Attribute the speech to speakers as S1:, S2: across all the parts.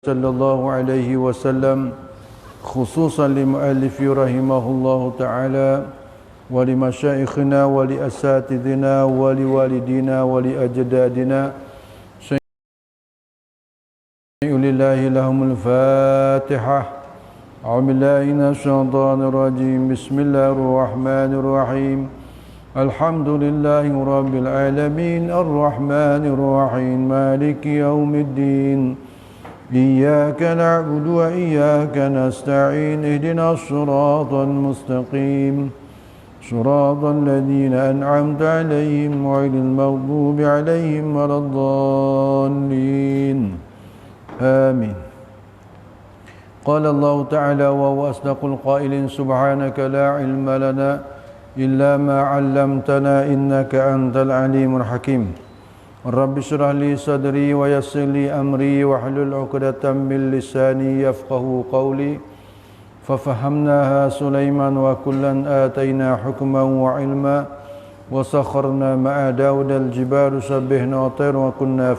S1: صلى الله عليه وسلم خصوصا لمؤلف رحمه الله تعالى ولمشايخنا ولأساتذنا ولوالدينا ولأجدادنا لله لهم الفاتحة. أعوذ بالله من الشيطان الرجيم. بسم الله الرحمن الرحيم. الحمد لله رب العالمين الرحمن الرحيم مالك يوم الدين. إياك نعبد وإياك نستعين. اهدنا الصراط المستقيم صراط الذين أنعمت عليهم غير المغضوب عليهم ولا الضالين. آمين. قال الله تعالى وهو أصدق القائلين سبحانك لا علم لنا إلا ما علمتنا إنك أنت العليم الحكيم. رب اشرح لي صدري ويسر لي أمري واحلل عقدة من لساني يفقهوا قولي. ففهمناها سليمان وكلا آتينا حكما وعلما وسخرنا مع داود الجبال سبحنا وطير وكنا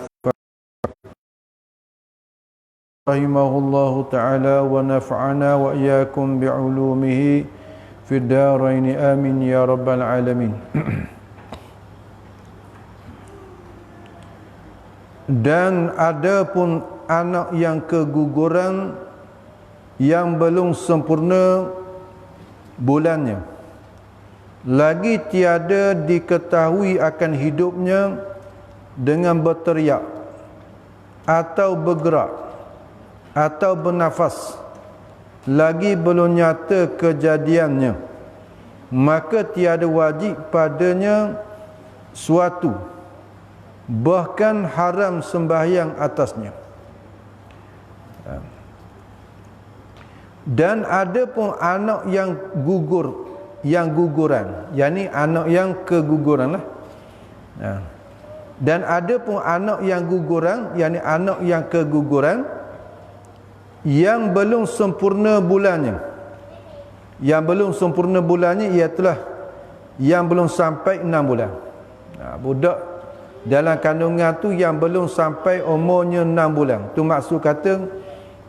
S1: رحمه الله تعالى ونفعنا وإياكم بعلومه في الدارين آمين يا رب العالمين. Dan ada pun anak yang keguguran yang belum sempurna bulannya, lagi tiada diketahui akan hidupnya dengan berteriak atau bergerak atau bernafas, lagi belum nyata kejadiannya, maka tiada wajib padanya suatu, bahkan haram sembahyang atasnya. Dan ada pun anak yang gugur, yang guguran, yakni anak yang keguguran lah. Dan ada pun anak yang guguran, yakni anak yang keguguran yang belum sempurna bulannya. Yang belum sempurna bulannya ialah yang belum sampai 6 bulan. Budak dalam kandungan tu yang belum sampai umurnya 6 bulan. Tu maksud kata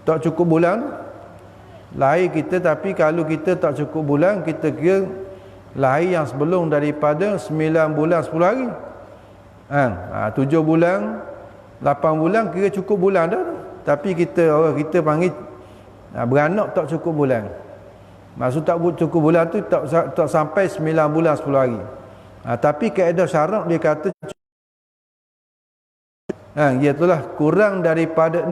S1: tak cukup bulan lahir kita, tapi kalau kita tak cukup bulan, kita kira lahir yang sebelum daripada 9 bulan 10 hari. 7 bulan 8 bulan kira cukup bulan dah. Tapi orang kita panggil beranak tak cukup bulan. Maksud tak cukup bulan tu tak sampai 9 bulan 10 hari. Tapi kaedah syarak dia kata iaitulah kurang daripada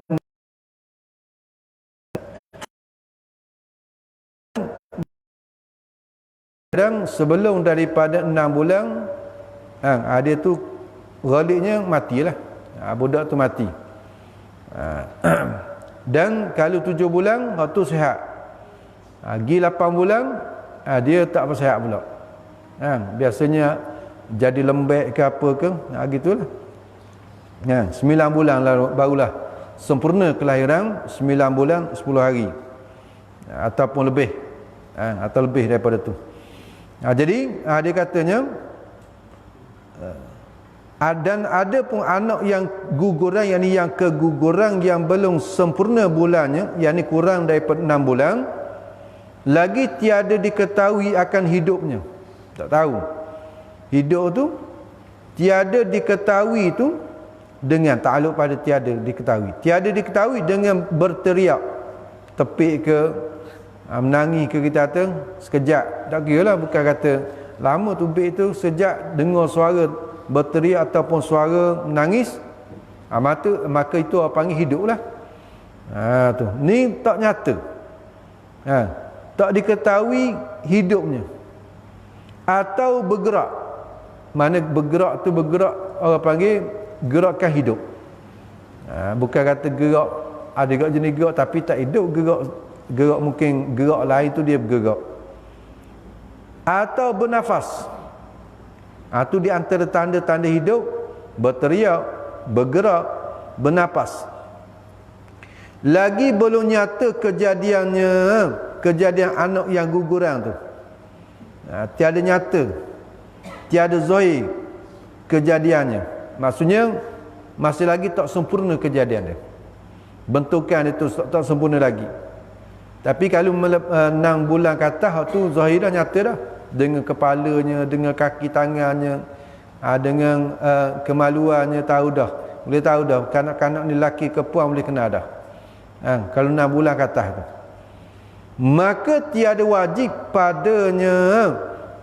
S1: dan sebelum daripada 6 bulan dia tu ghaliknya matilah. Budak tu mati. Dan kalau 7 bulan tu sihat. Gi 8 bulan dia tak bersihat pula. Biasanya jadi lembek ke apa ke, gitulah. 9 bulan barulah sempurna kelahiran, 9 bulan 10 hari ataupun lebih, atau lebih daripada tu. Jadi dia katanya dan ada pun anak yang guguran, yakni yang keguguran yang belum sempurna bulannya, yakni kurang daripada 6 bulan, lagi tiada diketahui akan hidupnya. Tak tahu hidup tu, tiada diketahui tu dengan takluk pada tiada diketahui. Tiada diketahui dengan berteriak, tepik ke, menangis ke, kita kata sekejap, tak kira lah, bukan kata lama tu tepik tu, sejak dengar suara berteriak ataupun suara menangis, maka itu orang panggil hidup lah. Tu ni tak nyata, tak diketahui hidupnya. Atau bergerak, mana bergerak tu bergerak orang panggil gerakan hidup. Bukan kata gerak, ada gerak jenis gerak tapi tak hidup. Gerak mungkin gerak lain tu dia bergerak. Atau bernafas, tu di antara tanda-tanda hidup, berteriak, bergerak, bernafas. Lagi belum nyata kejadiannya, kejadian anak yang guguran tu. Tiada nyata, tiada zahir kejadiannya. Maksudnya masih lagi tak sempurna kejadian dia. bentukan itu tak sempurna lagi. Tapi kalau 6 bulan ke atas tu zahir dah nyata dah, dengan kepalanya, dengan kaki tangannya, dengan kemaluannya, tahu dah, boleh tahu dah kanak-kanak ni lelaki ke puan, boleh kenal dah. Kalau 6 bulan ke atas tu, maka tiada wajib padanya,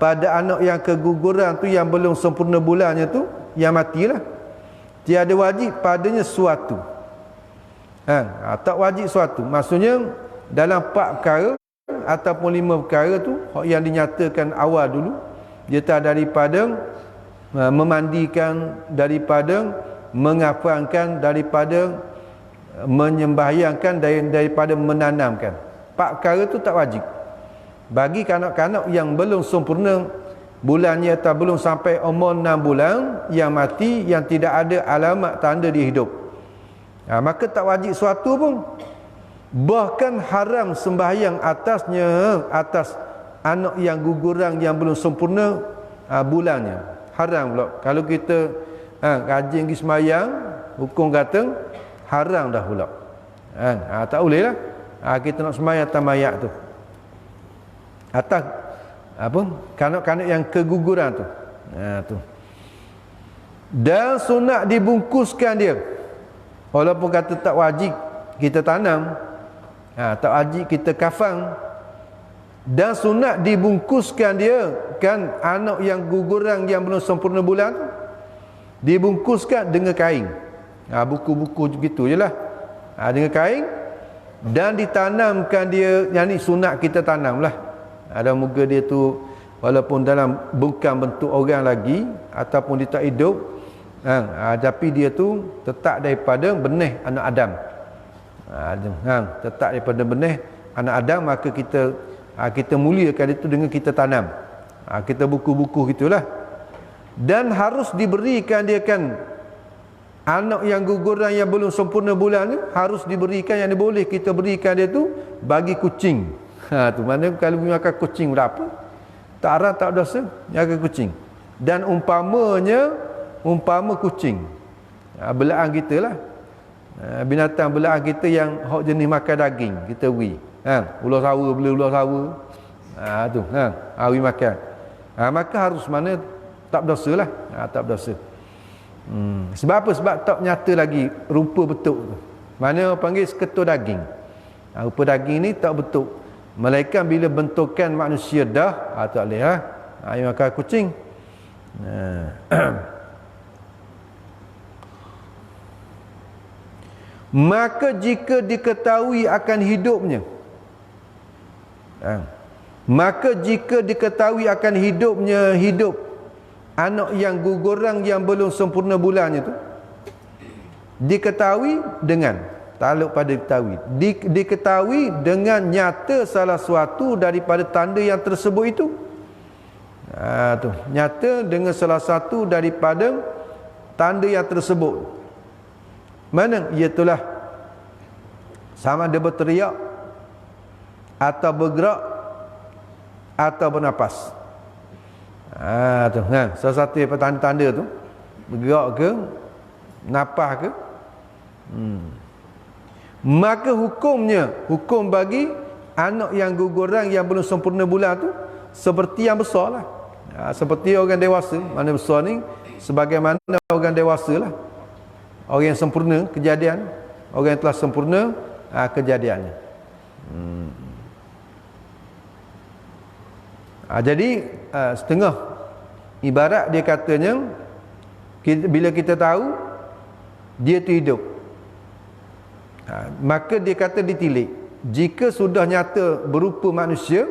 S1: pada anak yang keguguran tu, yang belum sempurna bulannya tu, yang matilah, tiada wajib padanya suatu. Tak wajib suatu, maksudnya dalam 4 perkara ataupun 5 perkara tu yang dinyatakan awal dulu, dia tak daripada memandikan, daripada menghafalkan, daripada menyembahyangkan, daripada menanamkan. 4 perkara tu tak wajib bagi kanak-kanak yang belum sempurna bulannya atau belum sampai umur 6 bulan, yang mati, yang tidak ada alamat tanda dia hidup. Maka tak wajib suatu pun. Bahkan haram sembahyang atasnya, atas anak yang guguran yang belum sempurna bulannya. Haram pula. Kalau kita rajin pergi sembahyang, hukum kata haram dah pula. Tak boleh lah. Kita nak sembahyang atas mayat tu, atas kanak-kanak yang keguguran tu. Tu. Dan sunat dibungkuskan dia. Walaupun kata tak wajib kita tanam, tak wajib kita kafan, dan sunat dibungkuskan dia kan, anak yang guguran yang belum sempurna bulan dibungkuskan dengan kain. Buku-buku begitu je lah, dengan kain, dan ditanamkan dia. Yang ni sunat kita tanam lah. Ada muka dia tu, walaupun dalam bukan bentuk orang lagi, ataupun dia tak hidup, tapi dia tu tetap daripada benih anak Adam. Tetap daripada benih anak Adam, maka kita muliakan itu dengan kita tanam. Kita buku-buku gitulah. Dan harus diberikan dia kan, anak yang guguran yang belum sempurna bulan ni harus diberikan, yang boleh kita berikan dia tu bagi kucing. Tu mana kalau makan kucing berapa? Tak haram, tak dosa, makan kucing. Dan umpama kucing, belaan kita lah, binatang belaan kita yang hok jenis makan daging, kita beri. Ular sawa, beli ular sawa. Tu, beri makan. Maka harus mana tak berdosa lah. Tak berdosa. Sebab apa? Sebab tak nyata lagi rupa bentuk tu. Mana panggil seketul daging. Rupa daging ni tak bentuk. Melainkan bila bentukan manusia dah, tak boleh lah. Yang makan kucing. Maka jika diketahui akan hidupnya, hidup anak yang guguran yang belum sempurna bulannya tu, diketahui dengan taluk pada diketahui dengan nyata salah suatu daripada tanda yang tersebut itu. Tu nyata dengan salah satu daripada tanda yang tersebut. Mana? Iaitulah sama ada berteriak, atau bergerak, atau bernafas. Tu salah satu daripada tanda-tanda tu, bergerak ke, napas ke. Maka hukum bagi anak yang guguran yang belum sempurna bulan tu seperti yang besar lah. Seperti orang dewasa. Mana besar ni sebagaimana orang dewasa lah. Orang yang sempurna kejadian, orang yang telah sempurna kejadiannya. Jadi setengah ibarat dia katanya, bila kita tahu dia tu hidup, maka dia kata ditilik. Jika sudah nyata berupa manusia,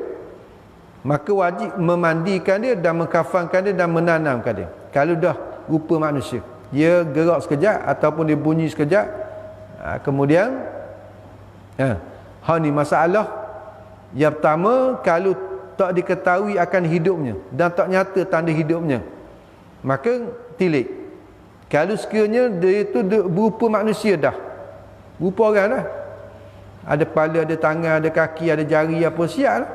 S1: maka wajib memandikan dia dan mengkafankan dia dan menanamkan dia. Kalau dah rupa manusia, dia gerak sekejap ataupun dia bunyi sekejap, kemudian ni masalah yang pertama, kalau tak diketahui akan hidupnya dan tak nyata tanda hidupnya, maka tilik. Kalau sekiranya dia itu berupa manusia dah, berupa orang dah, ada kepala, ada tangan, ada kaki, ada jari, apa siap lah,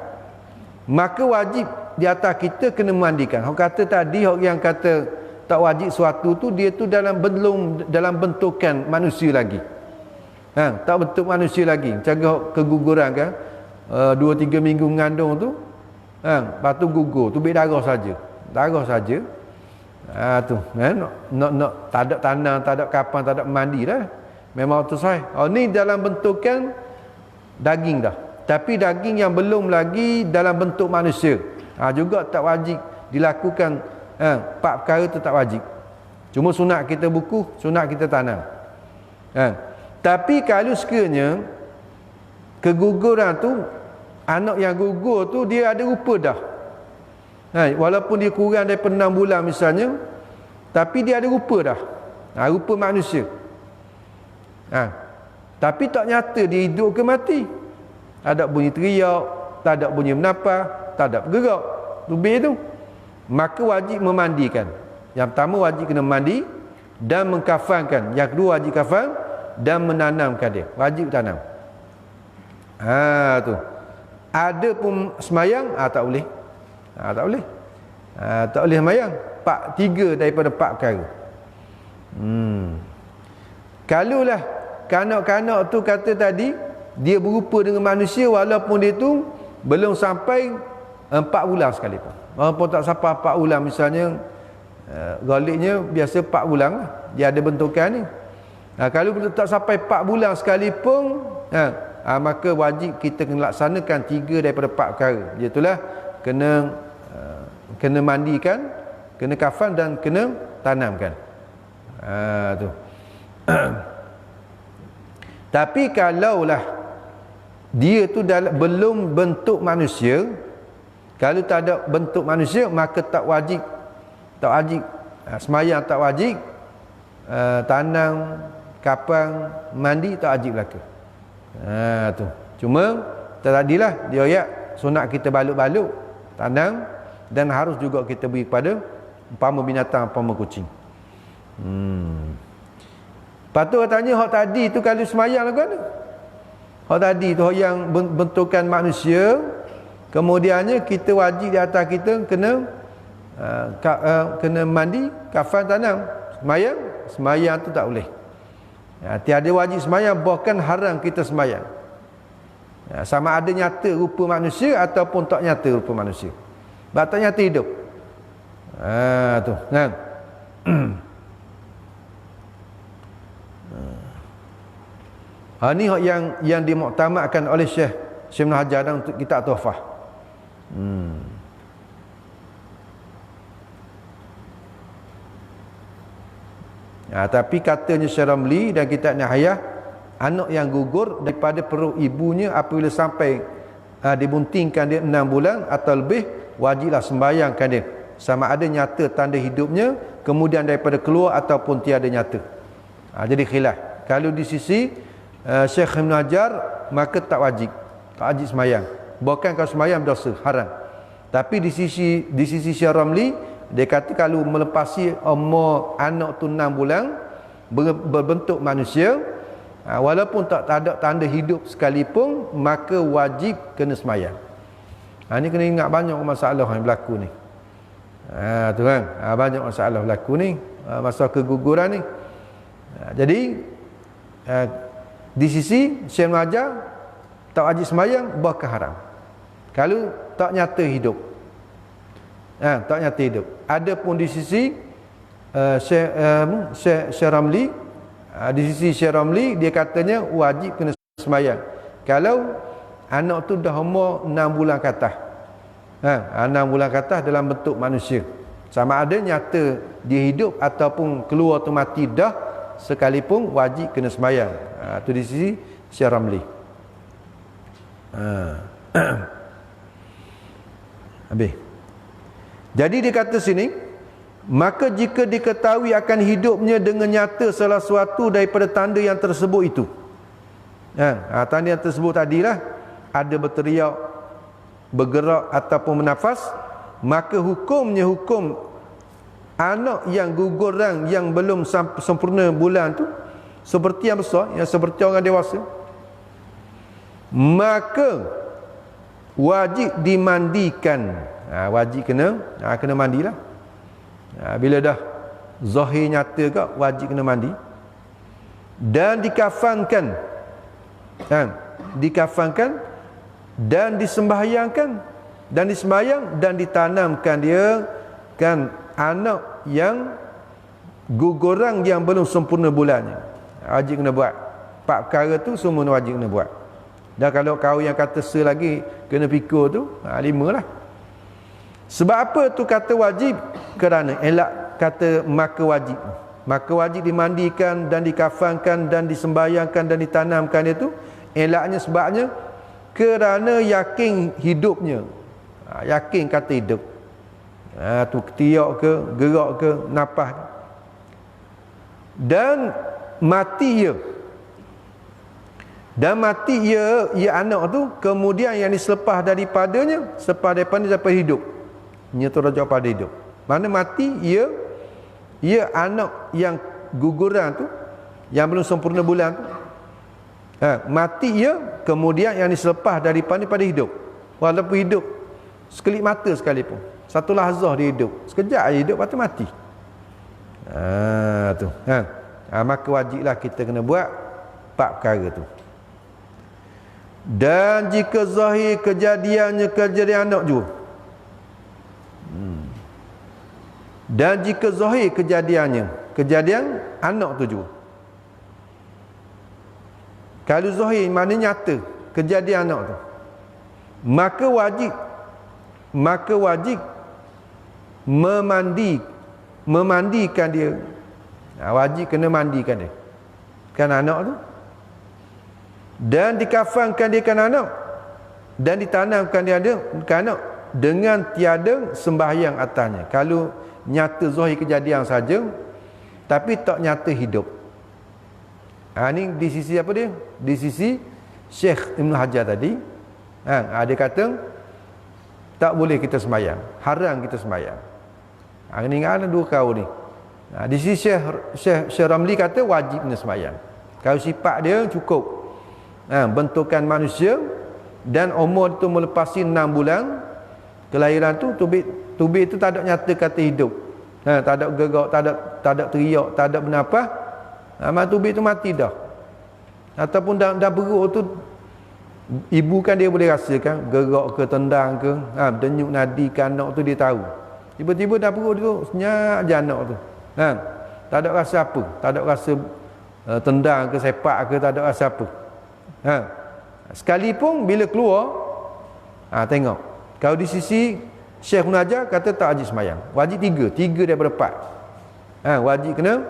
S1: maka wajib di atas kita kena memandikan. Orang kata tadi, orang yang kata tak wajib suatu tu, dia tu belum dalam bentukan manusia lagi. Tak bentuk manusia lagi. Macam keguguran kan. 2-3 minggu mengandung tu. Lepas tu gugur. Tu darah saja. Darah saja. Tu. Tak ada tanam, tak ada kapan, tak ada mandi dah. Memang tu sahih. Ni dalam bentukan daging dah. Tapi daging yang belum lagi dalam bentuk manusia. Juga tak wajib dilakukan. 4 perkara tu tak wajib. Cuma sunat kita buku, sunat kita tanam. Tapi kalau sekiranya keguguran tu, anak yang gugur tu dia ada rupa dah. Walaupun dia kurang daripada 6 bulan misalnya, tapi dia ada rupa dah. Rupa manusia. Tapi tak nyata dia hidup ke mati. Tak ada bunyi teriak, tak ada bunyi menapah, tak ada bergerak. Lebih tu. Maka wajib memandikan. Yang pertama wajib kena mandi dan mengkafankan. Yang kedua wajib kafan dan menanamkan dia. Wajib tanam. Tu. Ada pun semayang, tak boleh. Tak boleh. Tak boleh semayang. 3 daripada 4 perkara. Kalulah kanak-kanak tu kata tadi, dia berupa dengan manusia walaupun dia tu belum sampai 4 bulan sekalipun. Walaupun tak sampai 4 bulan misalnya, galiknya biasa 4 bulan lah. Dia ada bentukan ni. Kalau tak sampai 4 bulan sekalipun, maka wajib kita kena laksanakan 3 daripada 4 perkara. Iaitulah kena mandikan, kena kafan dan kena tanamkan. Tu. Tapi kalaulah dia tu belum bentuk manusia, kalau tak ada bentuk manusia, maka tak wajib semayang, tak wajib tanam, kapang, mandi tak wajib belaka. Tu. Cuma tadilah dia ayat sunat kita balut-balut, tanam, dan harus juga kita beri kepada umpama binatang, umpama kucing. Lepas tu katanya hak tadi tu kalau semayang lah kan. Hak tadi tu yang bentukan manusia, kemudiannya kita wajib di atas kita kena mandi, kafan, tanam. Semayang tu tak boleh. Tiada wajib semayang, bahkan haram kita semayang. Sama ada nyata rupa manusia ataupun tak nyata rupa manusia. Sebab tak nyata hidup. Tu kan. Ni yang dimuktamadkan oleh Syekh Ibn Hajar untuk kitab Tuhfah. Tapi katanya Syekh Ramli dan kitab Nihayah, anak yang gugur daripada perut ibunya apabila sampai dibuntingkan dia 6 bulan atau lebih, wajiblah sembahyangkan dia, sama ada nyata tanda hidupnya kemudian daripada keluar ataupun tiada nyata. Jadi khilaf. Kalau di sisi Syekh Ibn Hajar, maka tak wajib sembahyang. Bahkan kalau sembahyang dosa, haram. Tapi di sisi Syekh Ramli, dia kata kalau melepasi umur anak tu 6 bulan berbentuk manusia, walaupun tak ada tanda hidup sekalipun, maka wajib kena sembahyang. Ni kena ingat banyak masalah yang berlaku ni. Tu kan. Banyak masalah berlaku ni, masa keguguran ni. Jadi di sisi Syekh Ibn Hajar, tak wajib sembahyang, bahkan haram kalau tak nyata hidup. Tak nyata hidup. Adapun di sisi Syekh Ramli, di sisi Syekh Ramli, dia katanya wajib kena sembahyang kalau anak tu dah umur 6 bulan ke atas. 6 bulan ke atas dalam bentuk manusia, sama ada nyata dia hidup ataupun keluar tu mati dah sekalipun, wajib kena sembahyang. Tu di sisi Syekh Ramli. Habis. Jadi dia kata sini, maka jika diketahui akan hidupnya dengan nyata salah suatu daripada tanda yang tersebut itu, tanda yang tersebut tadilah ada berteriak, bergerak ataupun bernafas, maka hukumnya hukum anak yang guguran yang belum sempurna bulan tu seperti yang besar, yang seperti orang dewasa, maka wajib dimandikan. Wajib kena mandilah. Bila dah zahir nyata ke, wajib kena mandi dan dikafankan. dikafankan dan disembahyangkan dan ditanamkan dia kan anak yang gugurang yang belum sempurna bulannya. Wajib kena buat 4 perkara tu, semua wajib kena buat. Dan kalau kau yang kata selagi kena pikul tu 5 lah. Sebab apa tu kata wajib? Kerana elak kata maka wajib dimandikan dan dikafankan dan disembahyangkan dan ditanamkan itu. Elaknya sebabnya kerana yakin hidupnya. Yakin kata hidup. Tu ketiak ke, gerak ke, nafas. Dan mati ia anak tu, kemudian yang diselepas daripadanya, selepas daripada hidup. Ia tu raja pada hidup. Mana mati ia anak yang guguran tu, yang belum sempurna bulan tu. Mati ia, kemudian yang diselepas daripada hidup. Walaupun hidup sekelip mata sekalipun, satu lahzah dia hidup, sekejap dia hidup, lepas tu mati. Maka wajiblah kita kena buat 4 perkara tu. Dan jika zahir kejadian anak juga, dan jika zahir kejadian anak tu juga, kalau zahir mana nyata kejadian anak tu, maka wajib memandikan dia. Wajib kena mandikan dia kan anak tu, dan dikafankan dia kan anak, dan ditanamkan dia kan anak dengan tiada sembahyang atasnya. Kalau nyata zahir kejadian saja tapi tak nyata hidup, ni di sisi apa dia? Di sisi Syekh Ibn Hajar tadi, dia kata tak boleh kita sembahyang, haram kita sembahyang. Ini ada 2 kaul ni. Di sisi Syekh Ramli kata wajib kena sembahyang. Kalau sifat dia cukup, bentukan manusia dan umur tu melepasi 6 bulan kelahiran tu, tubik tu tak ada nyata kata hidup, tak ada gerak, tak ada teriak, tak ada bernafas, tubik tu mati dah. Ataupun dah perut tu, ibu kan dia boleh rasakan gerak ke, tendang ke, denyut nadi ke anak tu dia tahu. Tiba-tiba dah perut tu senyap je anak tu, tak ada rasa apa, tak ada rasa tendang ke, sepak ke, tak ada rasa apa. Sekalipun bila keluar, tengok. Kalau di sisi Syekh Munajar kata tak wajib sembahyang, wajib 3 daripada 4. Wajib kena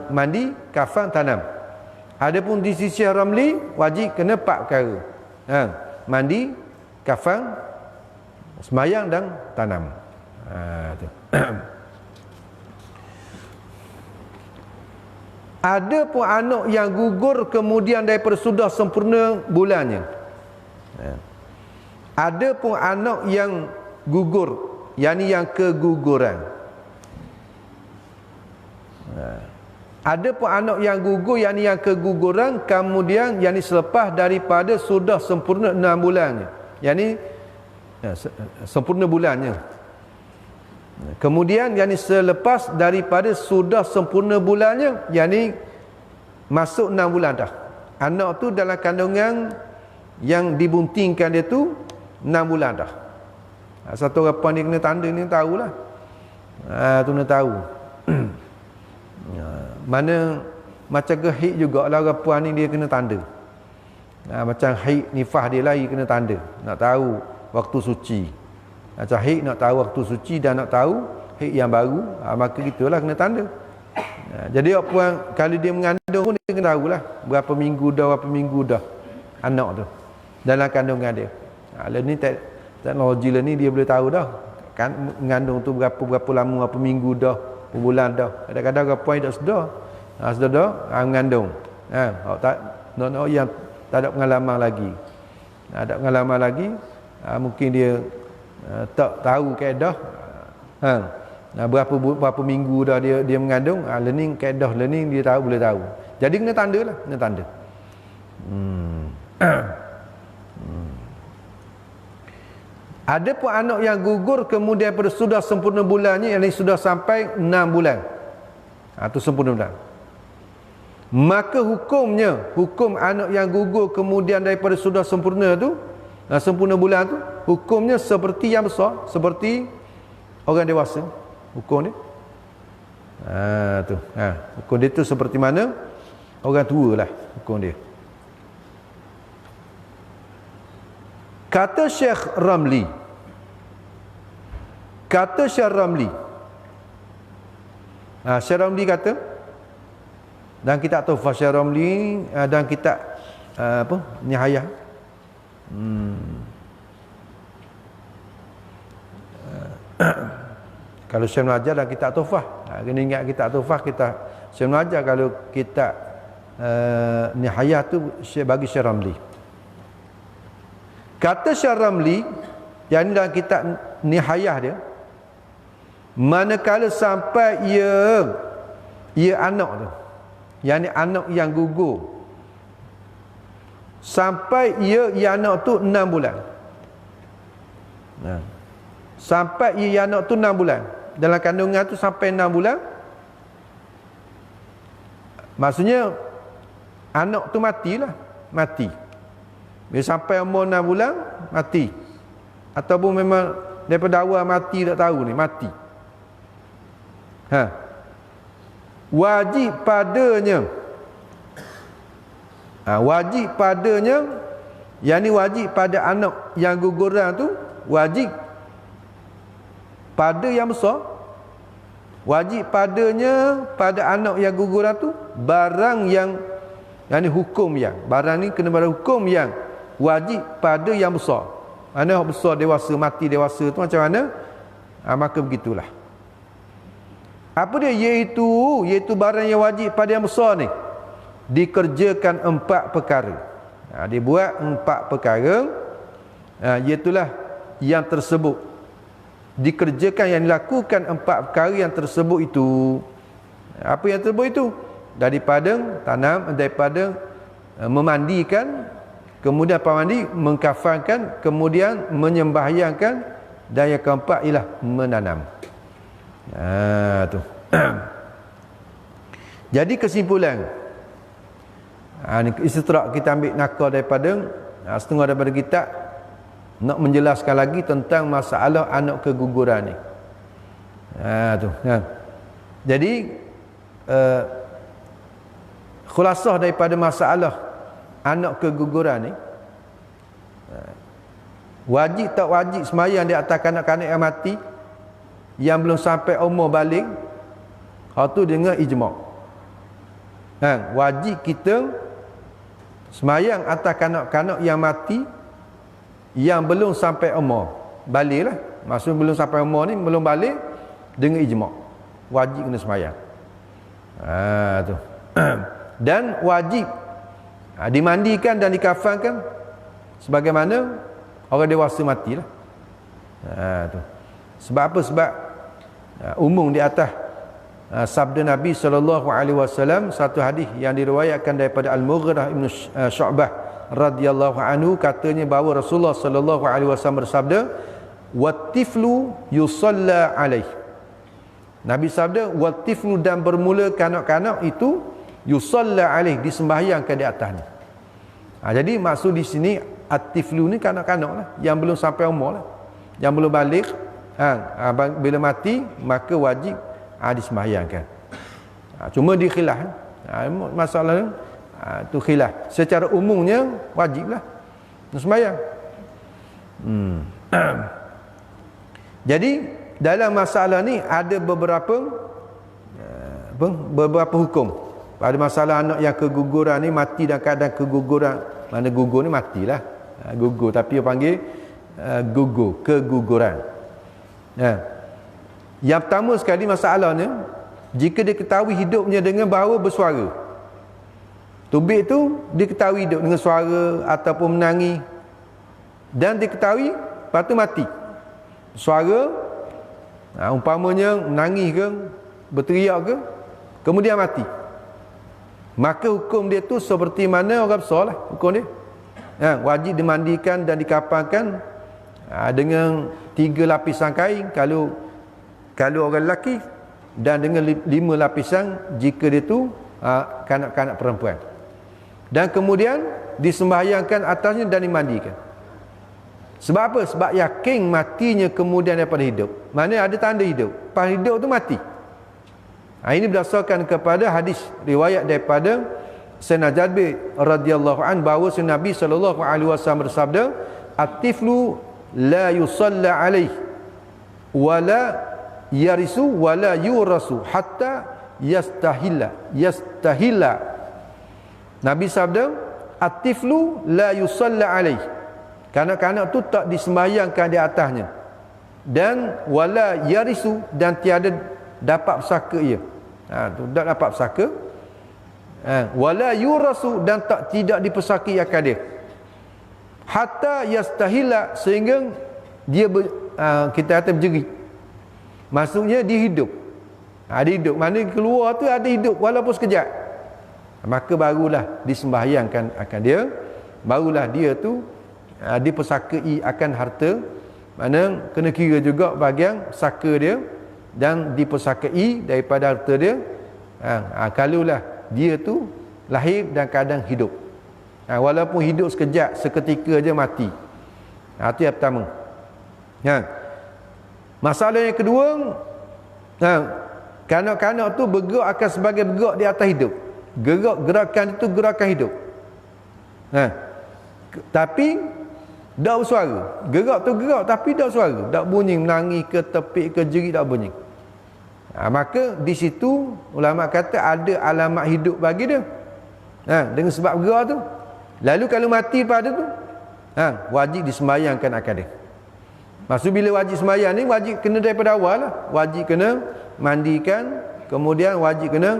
S1: mandi, kafan, tanam. Adapun di sisi Syekh Ramli wajib kena 4 perkara. Mandi, kafan, sembahyang dan tanam. Tu. Ada pun anak yang gugur kemudian daripada sudah sempurna bulannya. Ada pun anak yang gugur, yakni yang keguguran. Ada pun anak yang gugur, yakni yang keguguran, kemudian yakni selepas daripada sudah sempurna 6 bulannya, yakni sempurna bulannya. Kemudian yakni selepas daripada sudah sempurna bulannya, yakni masuk 6 bulan dah. Anak tu dalam kandungan yang dibuntingkan dia tu 6 bulan dah. Satu orang ni kena tanda ni tahulah. Tu nak tahu. Mana macam ke haid jugalah orang puan ni dia kena tanda. Macam haid nifas dia lagi kena tanda. Nak tahu waktu suci. Macam haid nak tahu waktu suci dan nak tahu haid yang baru, maka gitulah kena tanda. Jadi orang puan kalau dia mengandung pun dia kena tahulah berapa minggu dah anak tu dalam kandungan dia. Ni teknologi lah ni dia boleh tahu dah kan mengandung tu berapa lama, berapa minggu dah, berapa bulan dah. Kadang-kadang orang puan tak sedar. Sedar dah mengandung. Tak yang tak ada pengalaman lagi. Ada pengalaman lagi, mungkin dia tak tahu kaedah. Berapa minggu dah dia mengandung, learning kaedah learning dia tahu, boleh tahu. Jadi kena tanda lah, kena tanda. Ada pun anak yang gugur kemudian pada sudah sempurna bulannya, yang sudah sampai 6 bulan. Itu sempurna bulan. maka hukumnya, hukum anak yang gugur kemudian daripada sudah sempurna tu, sempurna bulan tu, hukumnya seperti yang besar, seperti orang dewasa. Hukum dia hukum dia tu seperti mana orang tua lah hukum dia. Kata Syekh Ramli, Syekh Ramli kata dan kita tahu Syekh Ramli dan kita Nihayah kalau Syekh Najar dan kita Tufah, kena ingat kita Tufah, kita Syekh Najar. Kalau kita Nihayah tu bagi Syekh Ramli. Kata Syekh Ramli yang dalam kitab Nihayah dia, manakala sampai ia anak tu, yakni anak yang gugur, sampai ia anak tu 6 bulan. Sampai ia anak tu 6 bulan. Dalam kandungan tu sampai 6 bulan. Maksudnya anak tu matilah, mati. Bila sampai umur 6 bulan mati. Ataupun memang daripada awal mati, tak tahu ni, mati. Wajib padanya, yang ni wajib pada anak yang guguran tu, wajib pada yang besar, wajib padanya pada anak yang guguran tu barang yang ni hukum yang, barang ni kena pada hukum yang wajib pada yang besar. Mana besar dewasa, mati dewasa tu macam mana? Maka begitulah. Apa dia? Iaitu barang yang wajib pada yang besar ni dikerjakan 4 perkara. Dia buat 4 perkara, iaitulah yang tersebut dikerjakan, yang dilakukan 4 perkara yang tersebut itu. Apa yang tersebut itu? Daripada memandikan, kemudian mandi, mengkafankan, kemudian menyembahyangkan, dan yang keempat ialah menanam. Tu. Jadi kesimpulan, istidrak kita ambil nakal daripada setengah daripada kita nak menjelaskan lagi tentang masalah anak keguguran ni. Tu. Jadi khulasah daripada masalah anak keguguran ni, wajib tak wajib sembahyang di atas kanak-kanak yang mati yang belum sampai umur baligh, hal tu dengan ijma'. Wajib kita sembahyang atas kanak-kanak yang mati yang belum sampai umur baligh lah. Maksud belum sampai umur ni, belum baligh, dengan ijma'. Wajib kena sembahyang. Tu. Dan wajib dimandikan dan dikafankan sebagaimana orang dewasa matilah. Tu. Sebab apa? Sebab umum di atas sabda Nabi SAW, satu hadis yang diriwayatkan daripada Al-Mughirah Ibn Syu'bah radhiyallahu anhu, katanya bahawa Rasulullah SAW bersabda, "Wattiflu yusalla alaih." Nabi sabda, "Wattiflu," dan bermula kanak-kanak itu, "yusalla alaih," disembahyangkan di atasnya. Jadi maksud di sini at-tiflu ni kanak-kanak lah, yang belum sampai umur lah, yang belum baligh. Bila mati maka wajib disembahyangkan. Cuma di khilaf masalah tu khilaf. Secara umumnya wajiblah sembahyang. Jadi dalam masalah ni ada beberapa hukum. Pada masalah anak yang keguguran ni, mati dalam keadaan keguguran. Mana gugur ni matilah. Gugur, tapi dia panggil gugur, keguguran. Yang pertama sekali masalahnya, jika diketahui hidupnya dengan bahawa bersuara. Tubik tu diketahui hidup dengan suara ataupun menangis, dan diketahui lepas tu mati. Suara, umpamanya menangis ke, berteriak ke, kemudian mati, maka hukum dia tu seperti mana orang besar lah hukum dia. Wajib dimandikan dan dikapankan dengan 3 lapisan kain kalau orang lelaki, dan dengan 5 lapisan jika dia tu kanak-kanak perempuan. Dan kemudian disembahyangkan atasnya dan dimandikan. Sebab apa? Sebab yakin matinya kemudian daripada hidup. Maknanya ada tanda hidup. Pas hidup tu mati. Ini berdasarkan kepada hadis riwayat daripada Sayyidina Jabir radhiyallahu an bahawa Nabi sallallahu alaihi wasallam bersabda, "At-tiflu la yusalla alaih wa la yarisu wa la yurasu hatta yastahilla." Nabi sabda, "At-tiflu la yusalla alaih." Kanak-kanak tu tak disembahyangkan di atasnya. Dan wala yarisu, dan tiada dapat pesaka ia. Tu tak dapat pesaka. Wala yurasu, dan tidak dipesaki akan dia. Hatta yastahila, sehingga dia kita kata berjerit. Maksudnya dia hidup. Dia hidup. Maknanya keluar tu ada hidup walaupun sekejap. Maka barulah disembahyangkan akan dia. Barulah dia tu dipesakai akan harta. Mana kena kira juga bahagian saka dia dan dipesakai daripada harta dia. Kalaulah dia tu lahir dan kadang hidup, walaupun hidup sekejap, seketika je mati. Itu yang pertama. Masalah yang kedua, kanak-kanak tu bergerak akan sebagai bergerak di atas hidup. Gerakan itu gerakan hidup. Tapi tak bersuara. Gerak tu gerak tapi tak bersuara. Tak bunyi menangis ke tepik ke jerit, tak bunyi. Maka di situ ulama kata ada alamat hidup bagi dia. Dengan sebab gerak tu. Lalu kalau mati pada tu, wajib disembahyangkan akan dia. Maksud bila wajib sembahyang ni, wajib kena daripada awal lah. Wajib kena mandikan, kemudian wajib kena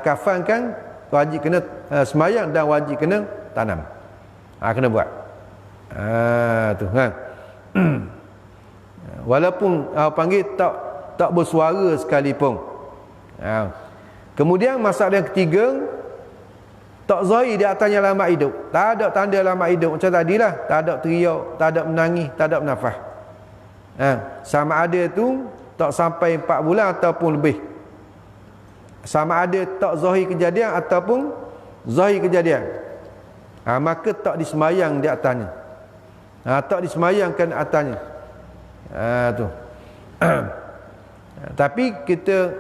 S1: kafankan, wajib kena sembahyang, dan wajib kena tanam. Kena buat. Tu walaupun panggil tak bersuara sekalipun. Kemudian masalah yang ketiga, tak zahir di atasnya alamat hidup. Tak ada tanda alamat hidup macam tadilah. Tak ada teriak, tak ada menangis, tak ada bernafas. Sama ada tu tak sampai 4 bulan ataupun lebih. Sama ada tak zahir kejadian ataupun zahir kejadian. Maka tak disembahyang di atasnya. Tak disembahyangkan atasnya. Tu. Tapi kita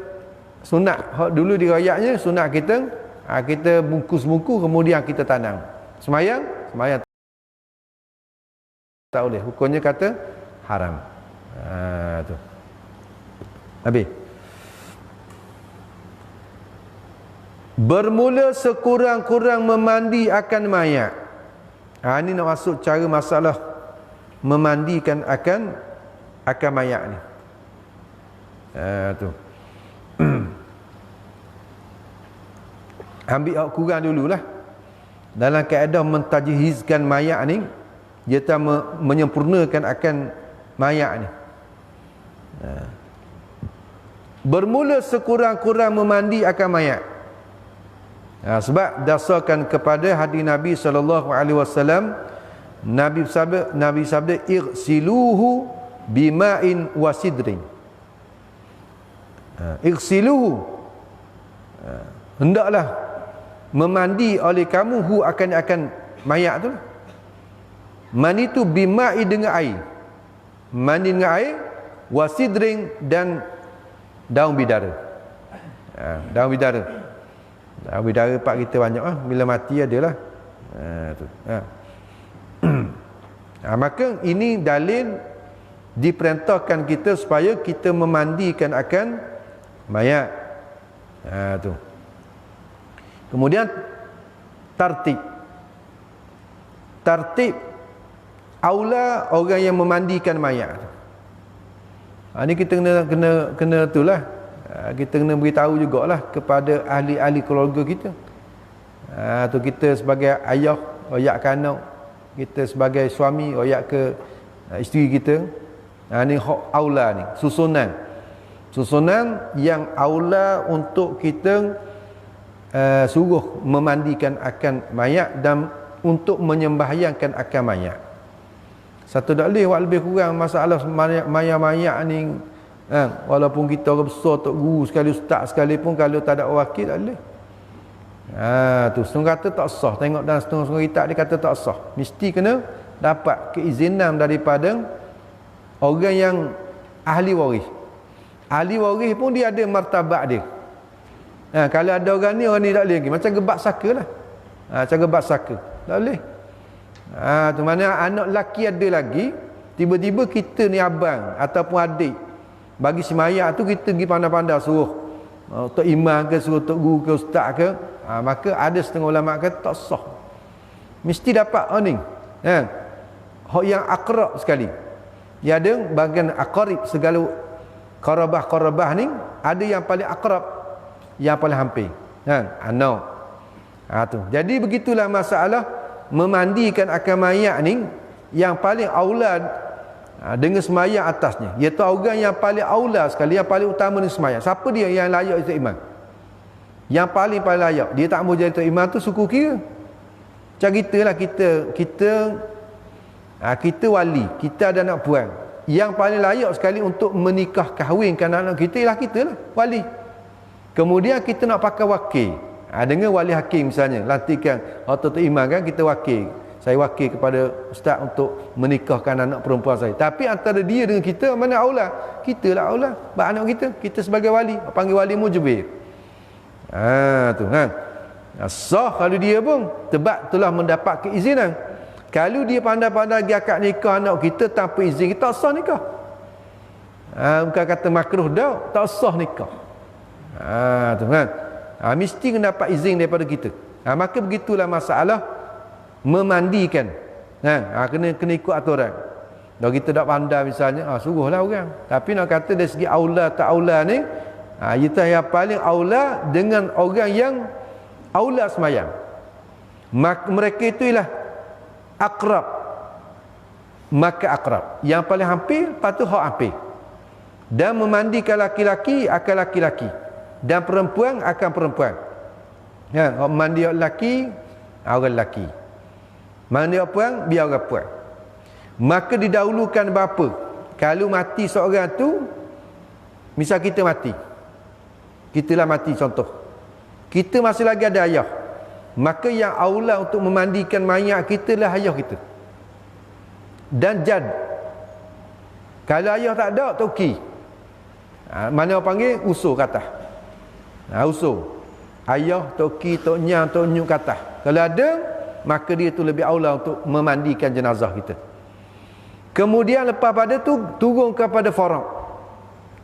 S1: sunat dulu dirayaknya, sunat kita bungkus-bungkus kemudian kita tanam. Sembahyang tak boleh. Hukumnya kata haram. Tu. Habis. Bermula sekurang-kurang memandi akan mayat. Ini nak masuk cara masalah memandikan akan mayat ni. Tu. Ambil hak kurang dululah. Dalam kaedah mentajhizkan mayat ni, dia tak menyempurnakan akan mayat ni. Bermula sekurang-kurang memandi akan mayat. Sebab dasarkan kepada hadis Nabi sallallahu alaihi wasallam, Nabi sabda igsiluhu bima'in wasidrin. Igsiluhu, hendaklah memandi oleh kamu akan mayat tu. Mandi tu bima'i, dengan air. Mandi dengan air, wasidrin, dan daun bidara. Daun bidara. Daun bidara pak kita banyak bila mati adalah. Tu. Maka ini dalil diperintahkan kita supaya kita memandikan akan mayat. Tu. Kemudian tartib aula orang yang memandikan mayat. Ini kita kena itulah. Kita kena beritahu jugalah kepada ahli-ahli keluarga kita. Tu kita sebagai ayah, oyak kanak, kita sebagai suami, oyak ke isteri kita. Ini aula ni, susunan yang aula untuk kita suruh memandikan akan mayat dan untuk menyembahyangkan akan mayat. Satu tak boleh buat lebih kurang masalah mayat ni. Walaupun kita orang besar, tok guru sekali, ustaz sekalipun, kalau tak ada wakil tak boleh. Tu setengah kata tak sah. Tengok dalam setengah kitab dia kata tak sah. Mesti kena dapat keizinan daripada orang yang ahli waris. Ahli waris pun dia ada martabat dia. Kalau ada orang ni tak boleh lagi. Macam gebak saka lah. Macam gebak saka. Tak boleh. Tu mana anak lelaki ada lagi, tiba-tiba kita ni abang ataupun adik bagi semaya tu kita pergi pandai-pandai suruh tok imam ke, suruh tok guru ke, ustaz ke, maka ada setengah ulama kata tak sah. Mesti dapat earning. Hak yang akrab sekali. Dia ada bahagian aqarib, segala qarabah ni ada yang paling akrab, yang paling hampir. Anak. Tu. Jadi begitulah masalah memandikan akan mayat ni, yang paling aula dengan semayang atasnya, iaitu orang yang paling aula sekali, yang paling utama ni semayang. Siapa dia yang layak jadi imam? Yang paling layak. Dia tak mau jadi imam tu suku kira. Macam kita lah, kita wali, kita ada anak puan. Yang paling layak sekali untuk menikah kahwinkan anak kita ialah kita lah, wali. Kemudian kita nak pakai wakil. Dengan wali hakim misalnya, lantikan atau imam kan, kita wakil. Saya wakil kepada ustaz untuk menikahkan anak perempuan saya. Tapi antara dia dengan kita, mana aula? Kita lah aula. Sebab anak kita sebagai wali, panggil wali mujbir. Sah kalau dia pun sebab telah mendapat keizinan. Kalau dia pandai-pandai pergi akad nikah anak kita tanpa izin, kita tak sah nikah. Bukan kata makruh dah, tak sah nikah. Mesti kena dapat izin daripada kita. Maka begitulah masalah memandikan. Kena ikut aturan. Kalau kita tak pandai misalnya, suruhlah orang. Tapi nak kata dari segi aula tak aula ni, kita yang paling aula dengan orang yang aula semayang. Mereka itu ialah akrab. Maka akrab. Yang paling hampir, patut hak hampir. Dan memandikan laki-laki akan laki-laki. Dan perempuan akan perempuan. Mandi orang lelaki, orang lelaki. Mandi orang puan, biar orang puan. Maka didahulukan bapa. Kalau mati seorang tu, misal kita mati, kita lah mati contoh, kita masih lagi ada ayah, maka yang aula untuk memandikan mayat kita lah ayah kita. Dan jad. Kalau ayah tak ada, toki. Mana orang panggil? Usul kata. Usul. Ayah, toki, tok nyang, tok nyuk kata. Kalau ada, maka dia tu lebih aula untuk memandikan jenazah kita. Kemudian lepas pada tu turun kepada faraq.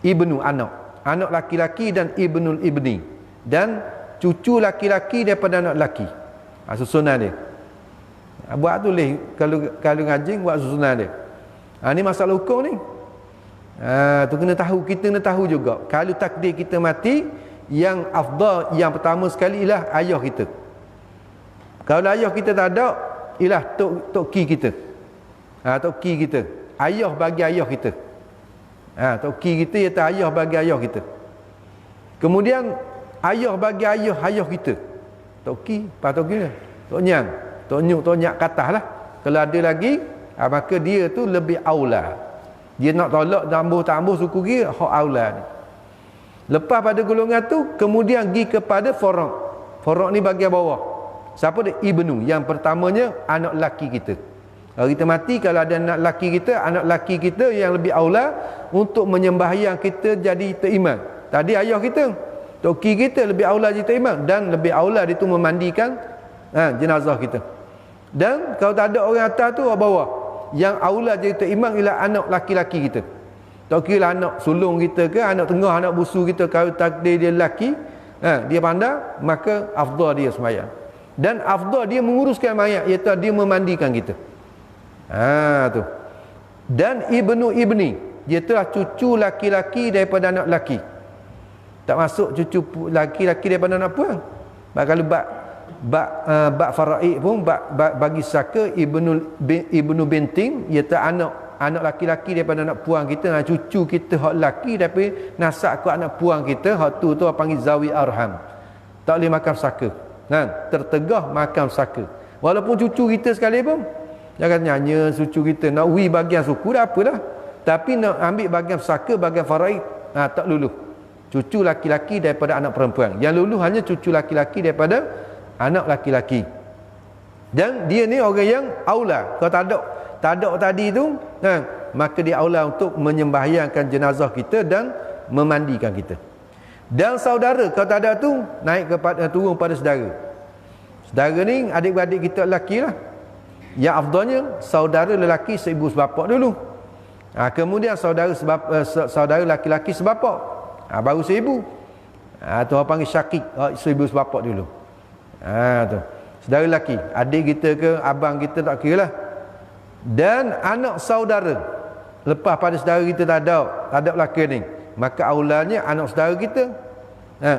S1: Ibnu, anak laki-laki, dan ibnul ibni, dan cucu laki-laki daripada anak laki. Susunan dia. Buat tulis kalau ngaji, buat susunan dia. Ni masalah hukum ni. Tu kena tahu, kita kena tahu juga. Kalau takdir kita mati, yang afdal, yang pertama sekali ialah ayah kita. Kalau ayah kita tak ada, ialah toki kita. Toki kita. Ayah bagi ayah kita. Toki kita iaitu ayah bagi ayah kita. Kemudian ayah bagi ayah kita. Toki, apa toki ni? Tok nyang, tok nyuk, tok nyak katah lah. Kalau ada lagi, maka dia tu lebih aula. Dia nak tolak tambah suku dia, hak aula ni. Lepas pada golongan tu, kemudian pergi kepada faraq. Faraq ni bahagian bawah. Siapa dia? Ibnu. Yang pertamanya anak laki kita. Kalau kita mati, kalau ada anak laki kita yang lebih aula untuk menyembahyang kita jadi terimam. Tadi ayah kita, toki kita lebih aula jadi terimam, dan lebih aula dia tu memandikan jenazah kita. Dan kalau tak ada orang atas tu, orang bawah, yang aula jadi terimam ialah anak laki-laki kita. Tak kira anak sulung kita ke, anak tengah, anak busu kita, kalau takdir dia lelaki, dia pandai, maka afdal dia semayang. Dan afdal dia menguruskan mayat, iaitu dia memandikan kita. Tu. Dan ibnu ibni, iaitu cucu laki-laki daripada anak laki. Tak masuk cucu laki-laki daripada anak puan. Kalau bak faraid pun bagi saka ibnu bintin, iaitu anak laki-laki daripada anak puan kita, cucu kita hak laki tapi nasab ke anak puan kita, hak tu panggil zawi arham. Tak boleh makan saka. Tertegah makan saka. Walaupun cucu kita sekali pun, jangan nyanyi cucu kita nak bagian suku dah apalah. Tapi nak ambil bagian saka, bagian faraid, tak luluh. Cucu laki-laki daripada anak perempuan. Yang luluh hanya cucu laki-laki daripada anak laki-laki. Dan dia ni orang yang aula. Kalau tak ada tadi tu, maka dia aula untuk menyembahyangkan jenazah kita dan memandikan kita. Dan saudara, kalau tak ada tu, naik kepada turun pada saudara. Saudara ni adik-beradik kita lelaki lah. Yang afdalnya saudara lelaki seibu sebapak dulu. Kemudian saudara laki-laki sebapak. Baru seibu. Tu orang panggil syakik, seibu sebapak dulu. Tu. Saudara lelaki, adik kita ke abang kita tak kira lah. Dan anak saudara, lepas pada saudara kita tak ada lelaki ni, maka aulanya anak saudara kita,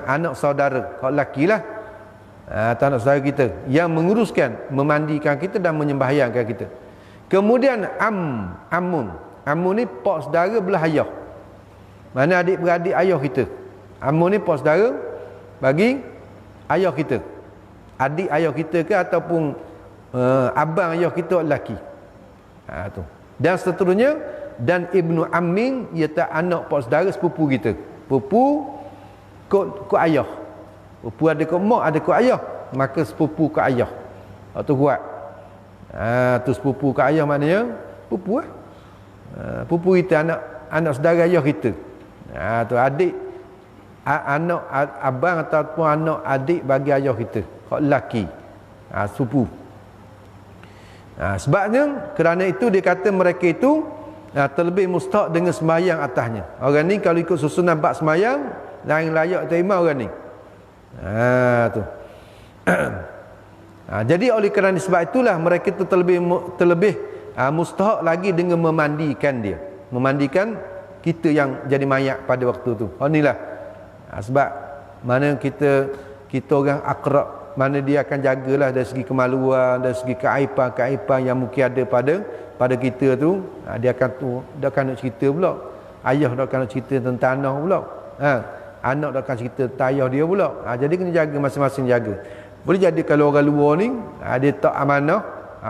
S1: anak saudara kalau lelaki lah, atau anak saudara kita yang menguruskan, memandikan kita dan menyembahyangkan kita. Kemudian amun ni pak saudara belah ayah, mana adik-beradik ayah kita. Amun ni pak saudara bagi ayah kita, adik ayah kita ke ataupun abang ayah kita lelaki. Tu. Dan seterusnya, dan ibnu ammin iaitu anak pak saudara sepupu kita. Sepupu kod ayah. Sepupu ada kod mak, ada kod ayah, maka sepupu kod ayah. Tu kuat. Tu sepupu kod ayah maknanya sepupu lah. Sepupu kita, anak saudara ayah kita. Tu adik, anak abang ataupun anak adik bagi ayah kita, kod lelaki. Sepupu. Sebabnya kerana itu dia kata mereka itu terlebih mustahak dengan sembahyang atasnya. Orang ni kalau ikut susunan bab sembahyang, lain layak terima orang ni. Tu. Jadi oleh kerana sebab itulah mereka itu terlebih mustahak lagi dengan memandikan dia, memandikan kita yang jadi mayat pada waktu tu. Inilah sebab mana kita orang akrab, mana dia akan jagalah dari segi kemaluan, dari segi keaiban yang mungkin ada pada kita tu. Dia akan nak cerita pula, ayah dah akan nak cerita tentang anak pula, anak dah akan cerita tentang ayah dia pula. Jadi kena jaga, masing-masing jaga. Boleh jadi kalau orang luar ni dia tak amanah,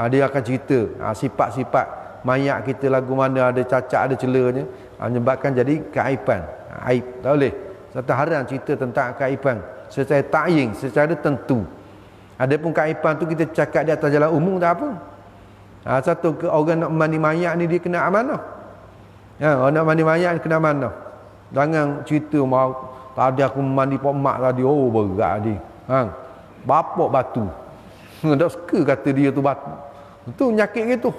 S1: dia akan cerita sifat-sifat mayat kita, lagu mana ada cacat, ada celanya, menyebabkan jadi keaiban. Aib tak boleh. Serta haram cerita tentang keaiban secara ta'yin, secara tentu. Adapun keaiban tu kita cakap di atas jalan umum tak apa. Satu orang nak mandi mayat ni dia kena amanah. Orang nak mandi mayat ni kena amanah. Jangan cerita mau tadi aku mandi pak mak tadi, berat dia. Bapak batu. Tak suka kata dia tu batu. Itu nyakit gitu.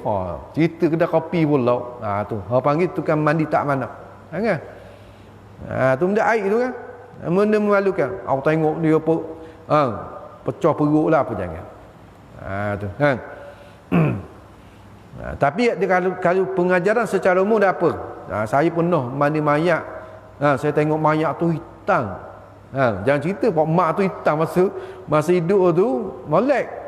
S1: Cerita kedai kopi pula. Tu. Orang panggil tukang mandi tak amanah. Kan? Tu benda aib tu kan. Benda memalukan. Aku tengok dia pecah perut lah apa jangan. Tu kan. Tapi kalau pengajaran secara umum dah apa? Saya pernah mandi mayat. Saya tengok mayat tu hitam. Jangan cerita pak mak tu hitam masa hidup tu molek.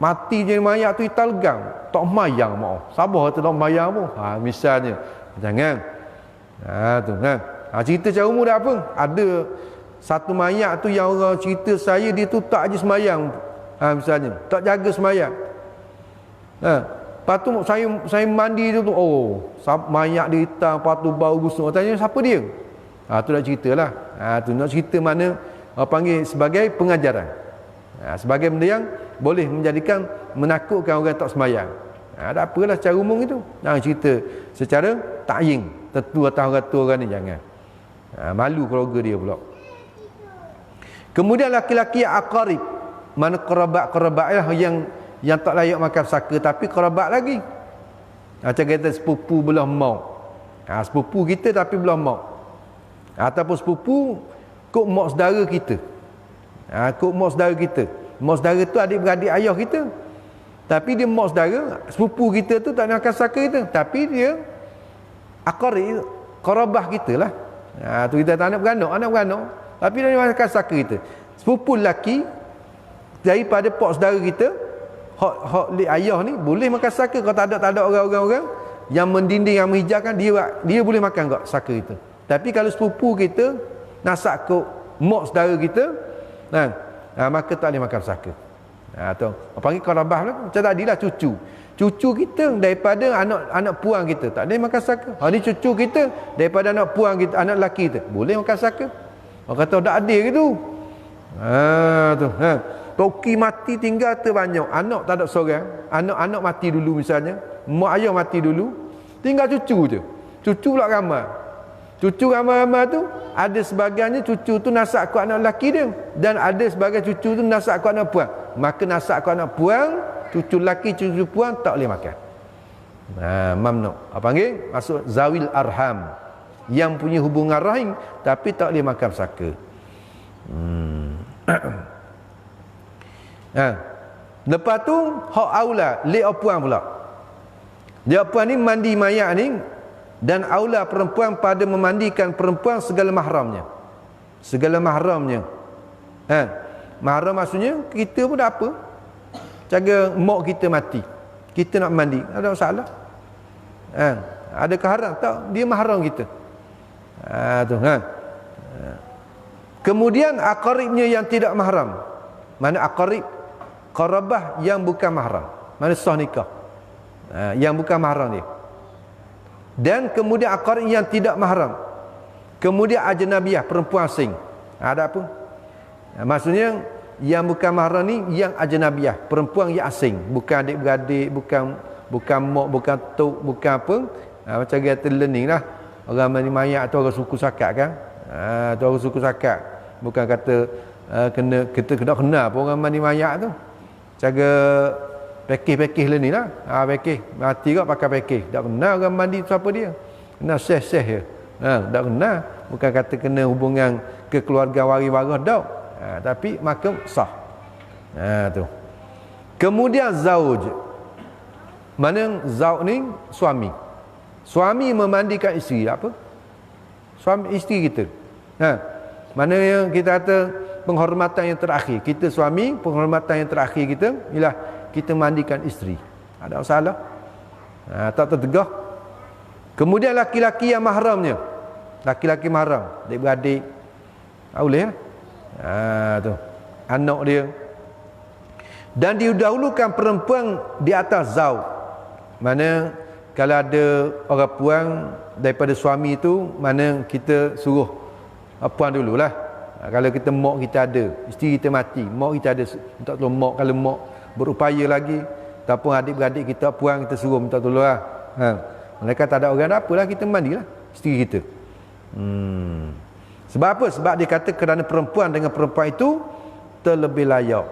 S1: Mati je mayat tu hitam legam. Tak mayang maaf. Sabar tu tak mayang pun. Misalnya. Jangan. Tu kan. Cerita secara umum dah apa? Ada satu mayat tu yang orang cerita saya, dia tu tak je semayang, misalnya tak jaga semayang. Lepas tu saya mandi tu, mayat dia hitam, lepas tu bau busuk. Tanya siapa dia? Tu nak cerita lah. Tu nak cerita mana panggil sebagai pengajaran, sebagai benda yang boleh menjadikan menakutkan orang tak semayang. Tak apalah secara umum itu. Jangan cerita secara ta'yin, tentu atas orang tua orang ni jangan. Malu keluarga dia pula. Kemudian laki-laki yang aqarib, mana kerabat lah yang tak layak makan saka, tapi kerabat lagi. Macam kata sepupu belah mak. Sepupu kita tapi belah mak. Ataupun sepupu kok mak saudara kita. Kok mak saudara kita. Mak saudara tu adik-beradik ayah kita. Tapi dia mak saudara, sepupu kita tu tak nak makan saka kita, tapi dia aqarib, kerabah kita lah. Tu kita tak anak beranak. Tapi dia makan saka kita. Sepupu lelaki daripada pak saudara kita, hak li ayah ni boleh makan saka. Kalau tak ada orang-orang yang mendinding, yang menghijabkan, dia boleh makan kok saka itu. Tapi kalau sepupu kita nasab kok mak saudara kita, maka tak boleh makan saka. Tu panggil qarabah lah. Macam tadilah cucu kita daripada anak puang kita tak boleh makan saka. Ni cucu kita daripada anak puang kita, anak lelaki kita boleh makan saka. Orang kata tak adil gitu. Tu. toki mati tinggal terbanyak, anak tak ada seorang, anak-anak mati dulu misalnya, mak ayah mati dulu, tinggal cucu je. Cucu pula ramai. Cucu ramai-ramai tu, ada sebagiannya cucu tu nasab kuat anak lelaki dia, dan ada sebagian cucu tu nasab kuat anak puan. Maka nasab kuat anak puan, cucu lelaki, cucu puan tak boleh makan. Mamnu. Apa panggil? Masuk zawil arham, yang punya hubungan rahim tapi tak boleh makan pusaka. Lepas tu hak aula li puan pula. Dia puan ni mandi mayat ni, dan aula perempuan pada memandikan perempuan segala mahramnya. Segala mahramnya. Mahram maksudnya kita pun tak apa. Jaga mak kita mati, kita nak mandi, ada masalah? Adakah haram? Tak, dia mahram kita. Kemudian aqaribnya yang tidak mahram. Mana aqarib? Qarabah yang bukan mahram. Mana sah nikah. Yang bukan mahram dia. Dan kemudian aqarib yang tidak mahram. Kemudian ajnabiyah, perempuan asing. Ada apa? Maksudnya yang bukan mahram ni yang ajnabiyah, perempuan yang asing, bukan adik-beradik, bukan mak, bukan tok, bukan apa. Macam kata learning lah. Orang mandi mayat tu orang suku sakat kan. Tu orang suku sakat. Bukan kata kita kena kenal pun orang mandi mayat tu. Jaga pakej learning lah. Pakej mati kau pakai pakej. Tak kenal orang mandi tu siapa dia. Kena seh-seh je. Tak kenal. Bukan kata kena hubungan kekeluargaan waris-waris dak. Tapi maka sah. Tu. Kemudian zauj. Mana zauj ni suami. Suami memandikan isteri apa? Suami isteri kita. Mana yang kita kata penghormatan yang terakhir. Kita suami, penghormatan yang terakhir kita ialah kita mandikan isteri. Ada masalah? Tak tertegah. Kemudian laki-laki yang mahramnya. Laki-laki mahram, adik-beradik. Boleh tu. Anak dia. Dan didahulukan perempuan di atas zauj. Mana kalau ada orang puan daripada suami tu, mana kita suruh puan dululah. Kalau kita mak kita ada, isteri kita mati, mak kita ada, minta tolong mak. Kalau mak berupaya lagi, ataupun adik-beradik kita puan, kita suruh minta tolong lah. Mereka tak ada orang, apalah kita mandilah isteri kita. Sebab apa? Sebab dia kata kerana perempuan dengan perempuan itu terlebih layak.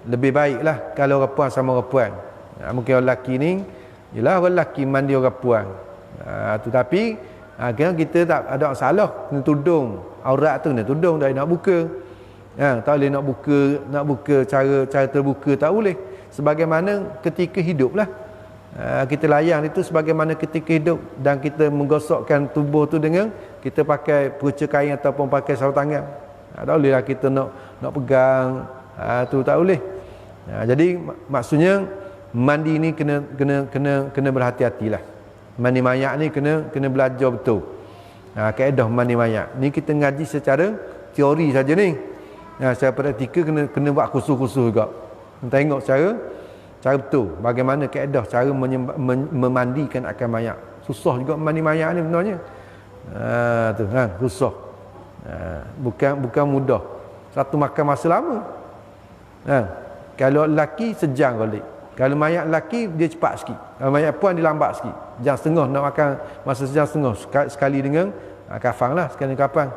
S1: Lebih baiklah kalau orang puan sama orang puan. Mungkin orang lelaki ni ialah orang lelaki mandi orang puan. Tetapi kita tak ada masalah. Kena tudung aurat tu, kena tudung, tak boleh nak buka. Tak boleh nak buka cara terbuka, tak boleh. Sebagaimana ketika hidup lah. Kita layan itu sebagaimana ketika hidup, dan kita menggosokkan tubuh tu dengan kita pakai peruca kain ataupun pakai sarung tangan. Tak boleh lah kita nak pegang. Tu tak boleh. Jadi maksudnya mandi ni kena berhati-hatilah. Mandi mayat ni kena belajar betul. Kaedah mandi mayat ni kita ngaji secara teori saja ni. Secara praktikal kena buat khusus-khusus juga. Tengok cara betul bagaimana kaedah cara memandikan akan mayat. Susah juga mandi mayat ni sebenarnya. Susah. Bukan mudah. Satu makan masa lama. Kalau lelaki sejam balik. Kalau mayat lelaki dia cepat sikit. Kalau mayat puan dia lambat sikit. Jam setengah nak makan, masa sejam setengah sekali dengan kafan lah, sekali kafan.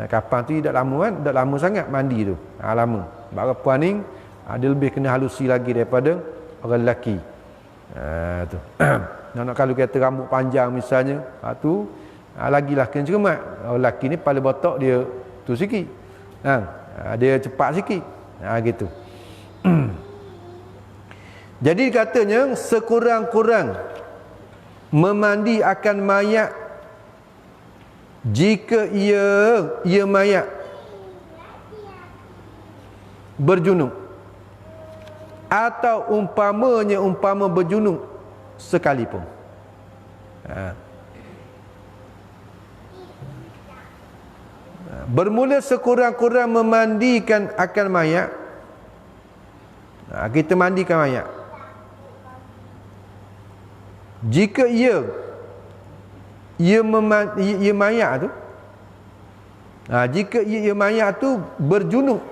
S1: Kafan tu tak lama kan, tak lama sangat mandi tu. Lama. Sebab puan ni dia lebih kena halusi lagi daripada orang lelaki. Tu. Nak kalau kata rambut panjang misalnya, tu lagilah kena cermat. Orang lelaki ni kepala botak dia tu sikit. Dia cepat sikit. Gitu. Jadi katanya sekurang-kurang memandi akan mayat jika ia mayat berjunub, atau umpama berjunub sekalipun. Bermula sekurang-kurang memandikan akan mayat. Kita mandikan mayat jika ia mayat tu, jika ia mayat tu berjunub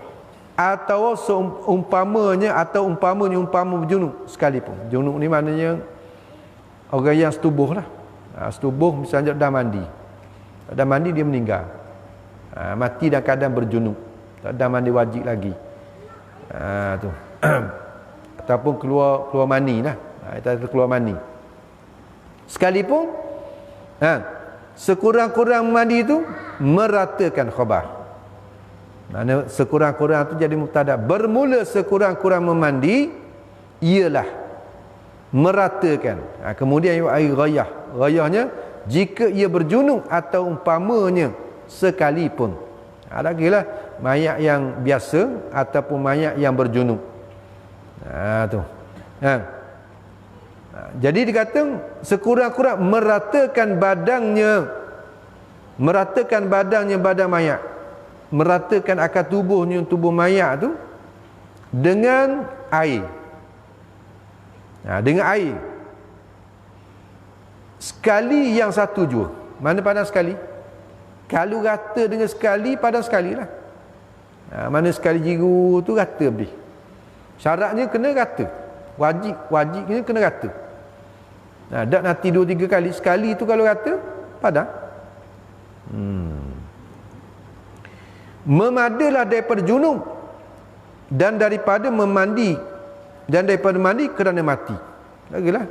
S1: atau umpamanya umpama junub sekalipun. Junub ni maknanya orang yang setubuh lah. Setubuh misalnya dah mandi. Dah mandi dia meninggal. Mati dalam keadaan berjunub. Tak ada mandi wajib lagi. Tu. Ataupun keluar mani lah. Kita keluar mani. Sekalipun sekurang-kurang mandi itu meratakan khabar. Mana sekurang-kurang tu jadi mubtada. Bermula sekurang-kurang memandi ialah meratakan. Kemudian air ghayah. Ghayahnya jika ia berjunub atau umpamanya sekalipun. Lagi lah mayat yang biasa ataupun mayat yang berjunub. Tu. Jadi dikata sekurang-kurang meratakan badannya badan mayat. Meratakan akar tubuhnya tubuh mayat tu dengan air. Dengan air. Sekali yang satu jua. Mana padan sekali? Kalau rata dengan sekali, padan sekali lah. Mana sekali jiru tu rata lebih. Syaratnya kena rata. Wajibnya kena rata. Tak nanti 2-3 kali. Sekali tu kalau rata, padan. Memadalah daripada junub dan daripada mandi kerana mati. Lagilah.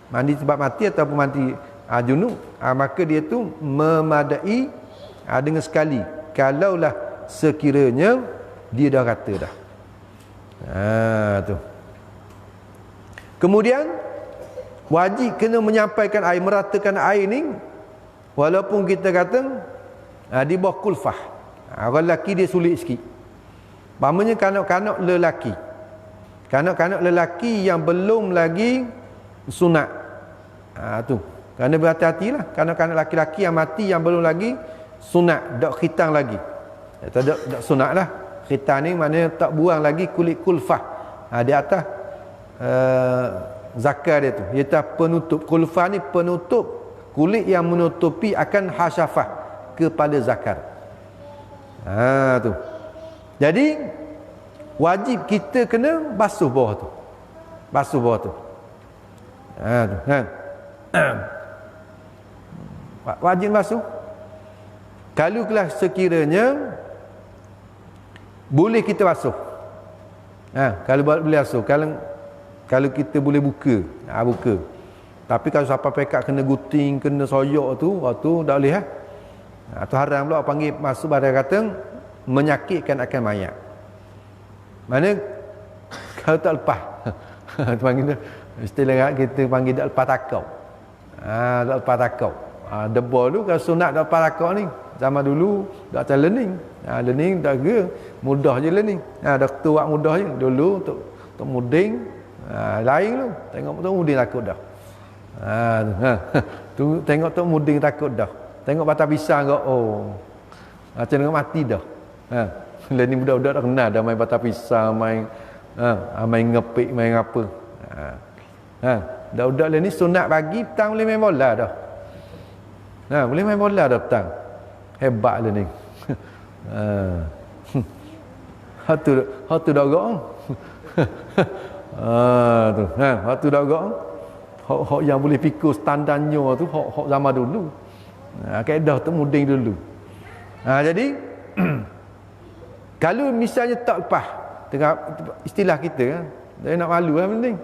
S1: Mandi sebab mati ataupun mati junub, maka dia tu memadai dengan sekali. Kalaulah sekiranya dia dah rata dah. Tu. Kemudian wajib kena menyampaikan air, meratakan air ni walaupun kita kata di bawah kulfah. Orang lelaki dia sulit sikit. Pamannya kanak-kanak lelaki. Kanak-kanak lelaki yang belum lagi sunat. Tu. Kerana berhati-hatilah kanak-kanak lelaki yang mati yang belum lagi sunat, dak khitan lagi. Tak sunat lah. Khitan ni maknanya tak buang lagi kulit kulfah. Di atas zakar dia tu. Iaitu penutup. Kulfah ni penutup kulit yang menutupi akan hasyafah kepala zakar. Tu. Jadi wajib kita kena basuh bawah tu. Basuh bawah tu. Tu. Wajib basuh. Kalau kelas sekiranya boleh kita basuh. Kalau boleh basuh. Kalau kita boleh buka. Buka. Tapi kalau sampai pekat kena guting, kena soyok tu, waktu tak boleh tu haram pula panggil masuk pada kata menyakitkan akan mayat. Mana kalau tak lepas panggil istilah kita panggil tak lepas takau. Tak lepas takau. Debar tu kalau sunat tak lepas takau ni zaman dulu tak macam learning. Learning tak ke mudah je learning. Doktor buat mudah je dulu untuk muding lain tu. Tengok tu muding takut dah. Tu tengok tu muding takut dah. Tengok batang pisang kau, macam dengan mati dah. Lah ni budak-budak dah kenal dah main batang pisang, main ngepik, main apa. Budak-budak lah ni sunat pagi, petang boleh main bola dah. Boleh main bola dah petang. Hebat lah ni. Hatu dah gong. Tu. Hatu dah gong. Hak yang boleh pikul standarnya tu hak zaman dulu. Kaedah tu muding dulu. Jadi kalau misalnya tak lepas tengah istilah kita dia nak malu penting.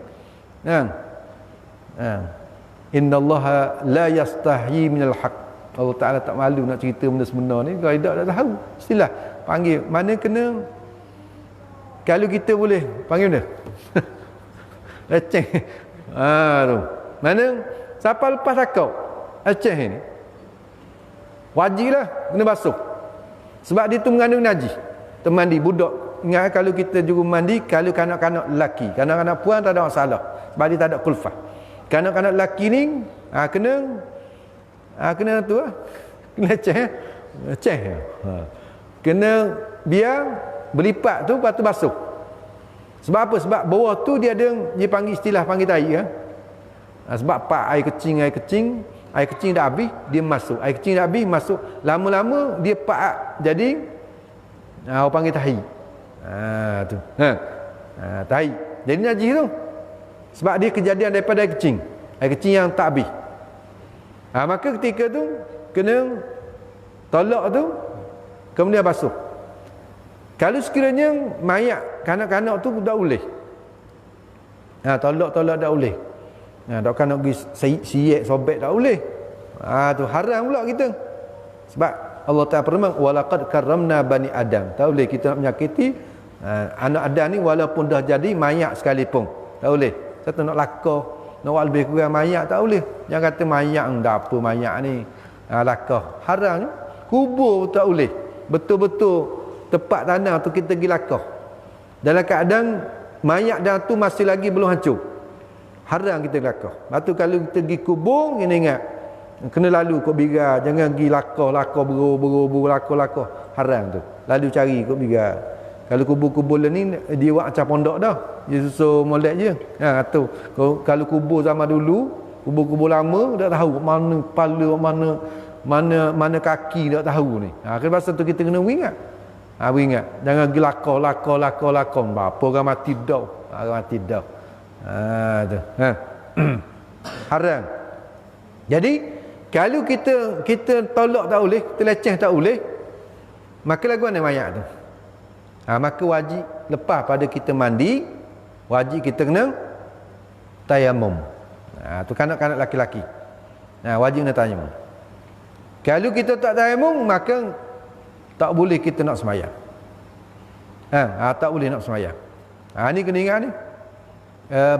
S1: Innallaha la yastahi minal haq. Allah Taala tak malu nak cerita benda sebenar ni, kaedah tak tahu. Istilah panggil mana kena kalau kita boleh panggil benda. Leceh. Tu. Mana siapa lepas takau? Leceh ni. Wajiblah kena basuh. Sebab dia tu mengandung najis. Termandi budak. Ingat kalau kita juga mandi kalau kanak-kanak lelaki. Kanak-kanak puan tak ada masalah. Sebab dia tak ada kulfah. Kanak-kanak lelaki ni kena tu lah. Kena leceh. Kena biar berlipat tu lepas tu basuh. Sebab apa? Sebab bawah tu dia ada dia panggil istilah panggil tai sebab pak air kecing dah habis dia masuk, air kecing dah habis masuk, lama-lama dia pak jadi orang panggil tahi. Tu. Tai. Jadi najis tu. Sebab dia kejadian daripada air kecing. Air kecing yang tak habis. Maka ketika tu kena tolak tu kemudian basuh. Kalau sekiranya mayat kanak-kanak tu tak boleh. Tolak-tolak tak boleh. Tak kena pergi siyak sobek tak boleh. Tu haram pula kita. Sebab Allah Ta'ala firman walaqad karramna bani Adam. Tak boleh kita nak menyakiti anak Adam ni walaupun dah jadi mayat sekalipun. Tak boleh. Satu nak lakah, nak buat lebih kurang mayat tak boleh. Jangan kata mayat dah apa mayat ni. Lakah. Haram. Kubur tak boleh. Betul-betul tepat tanah tu kita pergi lakah. Dalam keadaan mayat dah tu masih lagi belum hancur. Haram kita lakah. Lepas tu kalau kita pergi kubur, kena ingat. Kena lalu kau bigar. Jangan pergi lakah buru lakah. Haram tu. Lalu cari kau bigar. Kalau kubur-kubur ni, dia buat macam pondok dah. Dia susun molek je. Tu. Kalau kubur zaman dulu, kubur-kubur lama, tak tahu mana kepala, mana kaki, tak tahu ni. Kena pasal tu kita kena ingat. Ingat. Jangan pergi lakah. Apa orang mati dah. Orang mati dah. Tu. Haram. Jadi kalau kita tolak tak boleh, kita leceh tak boleh, maka lagu mana mayat tu? Maka wajib lepas pada kita mandi, wajib kita kena tayamum. Tu kanak-kanak laki-laki. Wajib kena tayamum. Kalau kita tak tayamum, maka tak boleh kita nak semayang. Tak boleh nak semayang. Ni kena ingat ni.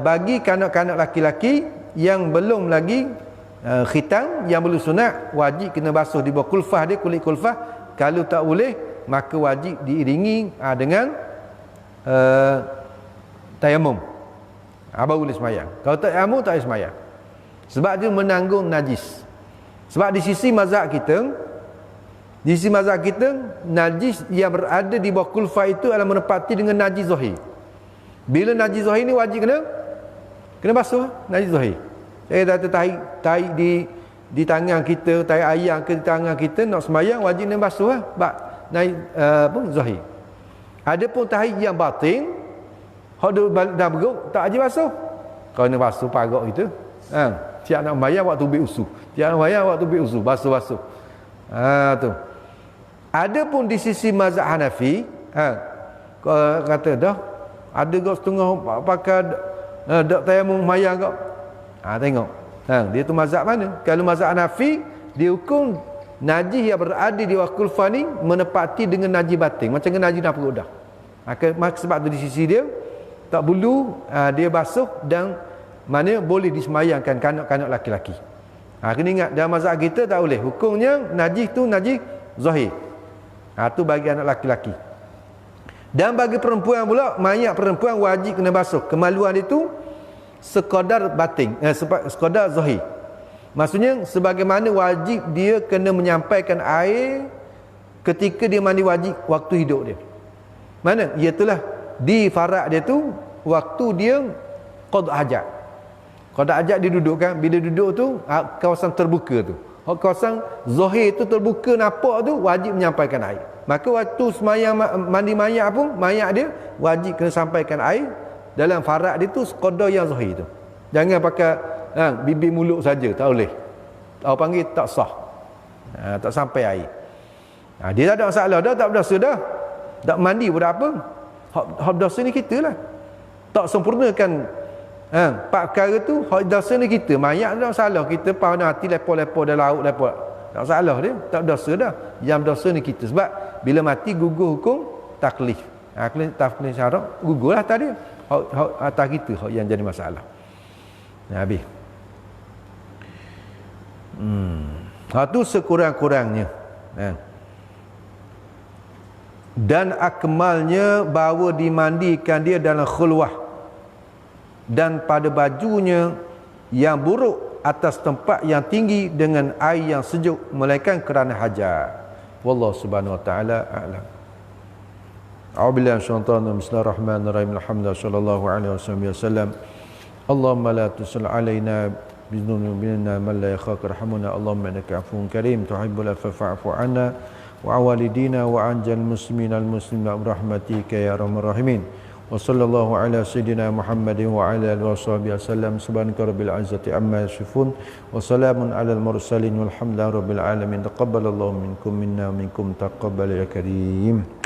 S1: Bagi kanak-kanak laki-laki yang belum lagi khitan, yang belum sunat, wajib kena basuh di bawah kulfah dia, kulit kulfah. Kalau tak boleh, maka wajib diiringi dengan tayamum. Baru boleh semayang. Kalau tak tayamum, tak boleh semayang. Sebab dia menanggung najis. Sebab di sisi mazhab kita, najis yang berada di bawah kulfah itu adalah menepati dengan najis zahir. Bila najis zahir ni wajib kena basuh najis zahir. Saya kata tahi di tangan kita, tahi ayam ke di tangan kita, nak semayang wajib kena basuh lah. Sebab zahir. Ada pun tahi yang batin, hak dah beruk, tak wajib basuh. Kalau kena basuh pagak kita. Siap nak semayang waktu ubik usuh. Basuh. Tu. Ada pun di sisi mazhab Hanafi, kata dah ada gak setengah pakai dak tayamum mayang gak. Tengok. Dia tu mazhab mana? Kalau mazhab Hanafi, dia hukum najis yang berada di wakul fani menepati dengan najis batin, macam dengan najis dah perut dah. Maka sebab tu di sisi dia tak perlu dia basuh dan mana boleh disemayangkan kanak-kanak laki-laki. Kena ingat dalam mazhab kita tak boleh. Hukumnya najis tu najis zahir. Tu bagi anak laki-laki. Dan bagi perempuan pula, mayat perempuan wajib kena basuh. Kemaluan itu sekadar batin, sekadar zahir. Maksudnya sebagaimana wajib dia kena menyampaikan air ketika dia mandi wajib waktu hidup dia. Mana? Iaitulah di farad dia tu waktu dia qada hajat. Qada hajat dia duduk kan, bila duduk tu kawasan terbuka tu. Kawasan zahir tu terbuka nampak tu wajib menyampaikan air. Maka waktu semayang mandi mayat pun, mayat dia wajib kena sampaikan air dalam farad dia tu sekadar yang zahir tu. Jangan pakai bibir mulut saja, tak boleh. Orang panggil tak sah. Tak sampai air. Dia tak ada masalah dah, tak berdosa dah. Tak mandi pun tak apa. Hak berdosa ni kita lah. Tak sempurnakan empat perkara tu, hak dosa ni kita. Mayat tak masalah, kita pahala hati lepo-lepo dalam laut lepo. Tak masalah dia, tak berdosa dah. Yang berdosa ni kita. Sebab bila mati gugur hukum taklif. Taklif syarak gugurlah atas dia. Hak atas kita hak yang jadi masalah. Habis. Hak tu sekurang-kurangnya. Dan akmalnya bahawa dimandikan dia dalam khulwah dan pada bajunya yang buruk atas tempat yang tinggi dengan air yang sejuk melainkan kerana hajat. Wallahu subhanahu wa ta'ala a'lam. A'udzubillahi minasyaitonir rajim. Bismillahirrahmanirrahim. Alhamdulillah sallallahu alaihi wasallam. Allahumma la tusalli alaina bizunubina man la yakhaka rahmuna. Allahumma innaka afuwun karim tuhibbul afwa fa'fu 'anna. wa walidina wa anjal muslimin al muslimin birahmatika ya arhamar rahimin. Wa sallallahu ala sayyidina Muhammadin wa ala alihi washabihi wasallam. Subhanaka rabbil izzati amma yasifun wa salamun alal mursalin walhamdulillahi rabbil alamin. Taqabbalallahu minkum minna wa minkum taqabbal ya karim.